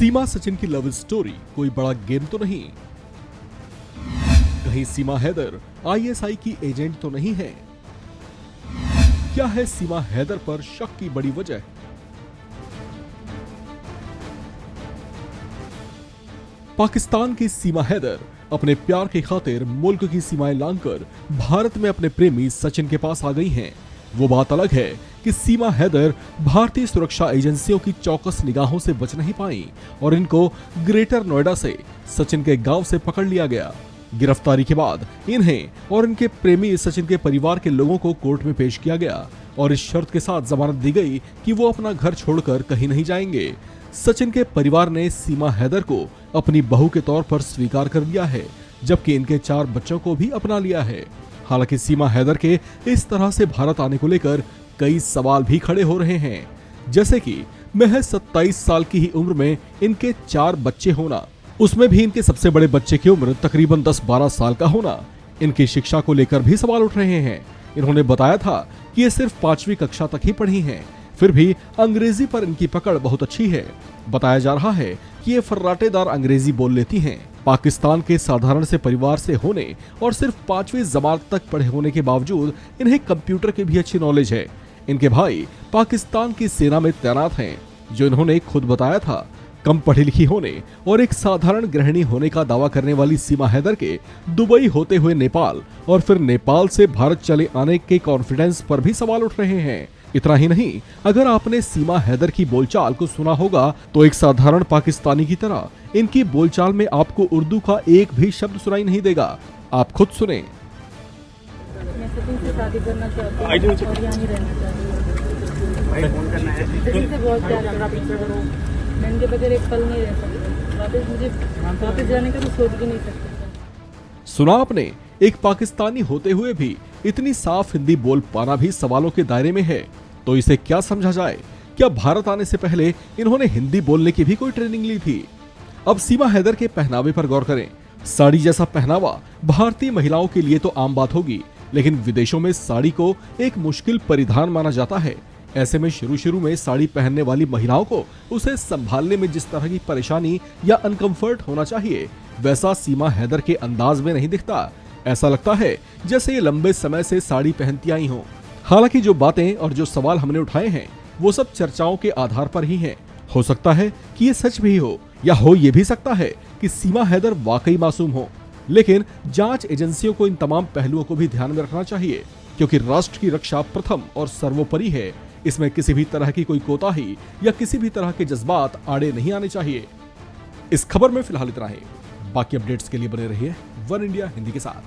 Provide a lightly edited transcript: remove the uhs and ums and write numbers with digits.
सीमा सचिन की love story कोई बड़ा गेम तो नहीं। कहीं सीमा हैदर आईएसआई की एजेंट तो नहीं है। क्या है सीमा हैदर पर शक की बड़ी वजह? पाकिस्तान की सीमा हैदर अपने प्यार की खातिर मुल्क की सीमाएं लांघकर भारत में अपने प्रेमी सचिन के पास आ गई हैं। वो बात अलग है कि सीमा हैदर भारतीय सुरक्षा एजेंसियों की चौकस निगाहों से बच नहीं पाई और इनको ग्रेटर नोएडा से सचिन के गांव से पकड़ लिया गया। गिरफ्तारी के बाद इन्हें और इनके प्रेमी सचिन के परिवार के लोगों को कोर्ट में पेश किया गया और इस शर्त के साथ जमानत दी गई कि वो अपना घर छोड़कर कहीं नहीं जाएंगे। सचिन के परिवार ने सीमा हैदर को अपनी बहू के तौर पर स्वीकार कर लिया है, जबकि इनके 4 बच्चों को भी अपना लिया है। हालांकि सीमा हैदर के इस तरह से भारत आने को लेकर कई सवाल भी खड़े हो रहे हैं, जैसे कि महज 27 साल की ही उम्र में इनके 4 बच्चे होना, उसमें भी इनके सबसे बड़े बच्चे की उम्र तकरीबन 10-12 साल का होना। इनकी शिक्षा को लेकर भी सवाल उठ रहे हैं। इन्होंने बताया था कि ये सिर्फ 5वीं कक्षा तक ही पढ़ी हैं, फिर भी अंग्रेजी पर इनकी पकड़ बहुत अच्छी है। बताया जा रहा है कि ये फर्राटेदार अंग्रेजी बोल लेती हैं। पाकिस्तान के साधारण से परिवार से होने और सिर्फ 5वीं जमात तक पढ़े होने के बावजूद इन्हें कंप्यूटर की भी अच्छी नॉलेज है। इनके भाई पाकिस्तान की सेना में तैनात हैं, जो इन्होंने खुद बताया था। कम पढ़ी लिखी होने और एक साधारण गृहिणी होने का दावा करने वाली सीमा हैदर के दुबई होते हुए नेपाल और फिर नेपाल से भारत चले आने के कॉन्फिडेंस पर भी सवाल उठ रहे हैं। इतना ही नहीं, अगर आपने सीमा हैदर की बोलचाल को सुना होगा तो एक साधारण पाकिस्तानी की तरह इनकी बोलचाल में आपको उर्दू का एक भी शब्द सुनाई नहीं देगा। आप खुद सुने। मैं सचिन से शादी करना चाहती हूँ और यहाँ ही रहना चाहती हूँ। सचिन से बहुत प्यार करती हूँ। मैं इनके बगैर एक पल नहीं रह सकती। मुझे वापस जाने का तो सोच भी नहीं सकती। सुना आपने, एक पाकिस्तानी होते हुए भी इतनी साफ हिंदी बोल पाना भी सवालों के दायरे में है। तो इसे क्या समझा जाए? क्या भारत आने से पहले इन्होंने हिंदी बोलने की भी कोई ट्रेनिंग ली थी? अब सीमा हैदर के पहनावे पर गौर करें। साड़ी जैसा पहनावा भारतीय महिलाओं के लिए तो आम बात होगी, लेकिन विदेशों में साड़ी को एक मुश्किल परिधान माना जाता है। ऐसे में शुरू में साड़ी पहनने वाली महिलाओं को उसे संभालने में जिस तरह की परेशानी या अनकंफर्ट होना चाहिए, वैसा सीमा हैदर के अंदाज में नहीं दिखता। ऐसा लगता है जैसे ये लंबे समय से साड़ी पहनती आई हों। हालांकि जो बातें और जो सवाल हमने उठाए हैं वो सब चर्चाओं के आधार पर ही हैं। हो सकता है कि ये सच भी हो, या हो ये भी सकता है कि सीमा हैदर वाकई मासूम हो। लेकिन जांच एजेंसियों को इन तमाम पहलुओं को भी ध्यान में रखना चाहिए, क्योंकि राष्ट्र की रक्षा प्रथम और सर्वोपरि है। इसमें किसी भी तरह की कोई कोताही या किसी भी तरह के जज्बात आड़े नहीं आने चाहिए। इस खबर में फिलहाल इतना ही। बाकी अपडेट्स के लिए बने रहिए वन इंडिया हिंदी के साथ।